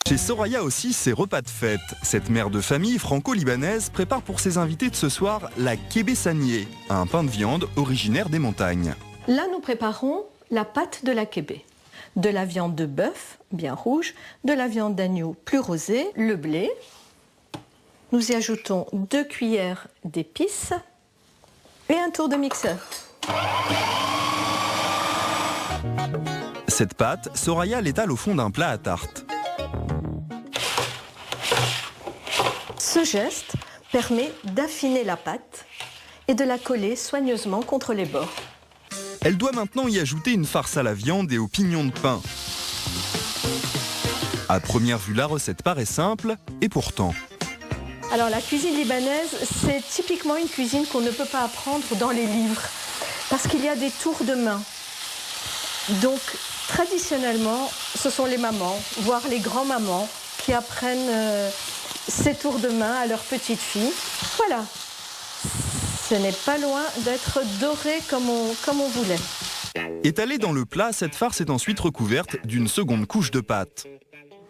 Chez Soraya aussi, c'est repas de fête. Cette mère de famille franco-libanaise prépare pour ses invités de ce soir la kébé sanié, un pain de viande originaire des montagnes. Là, nous préparons la pâte de la kébé. De la viande de bœuf, bien rouge, de la viande d'agneau plus rosée, le blé. Nous y ajoutons 2 cuillères d'épices et un tour de mixeur. Cette pâte, Soraya l'étale au fond d'un plat à tarte. Ce geste permet d'affiner la pâte et de la coller soigneusement contre les bords. Elle doit maintenant y ajouter une farce à la viande et aux pignons de pain. À première vue, la recette paraît simple, et pourtant. Alors la cuisine libanaise, c'est typiquement une cuisine qu'on ne peut pas apprendre dans les livres, parce qu'il y a des tours de main. Donc traditionnellement, ce sont les mamans, voire les grands-mamans, qui apprennent ces tours de main à leurs petites filles. Voilà, ce n'est pas loin d'être doré comme on voulait. Étalée dans le plat, cette farce est ensuite recouverte d'une seconde couche de pâte.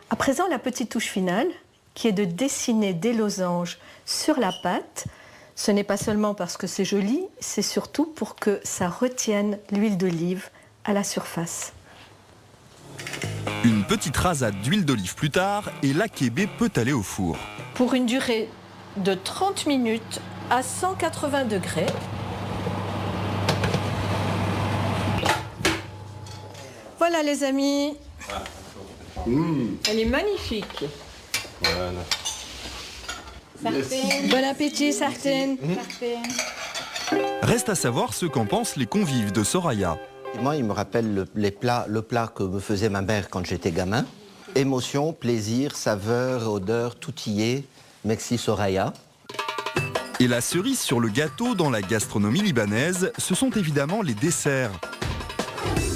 À présent, la petite touche finale, qui est de dessiner des losanges sur la pâte. Ce n'est pas seulement parce que c'est joli, c'est surtout pour que ça retienne l'huile d'olive à la surface. Une petite rasade d'huile d'olive plus tard, et la kébé peut aller au four. Pour une durée de 30 minutes à 180 degrés. Voilà les amis. Elle est magnifique. Voilà. Bon appétit, Sartène. Reste à savoir ce qu'en pensent les convives de Soraya. Moi, il me rappelle le plat que me faisait ma mère quand j'étais gamin. Émotion, plaisir, saveur, odeur, tout y est. Merci Soraya. Et la cerise sur le gâteau dans la gastronomie libanaise, ce sont évidemment les desserts.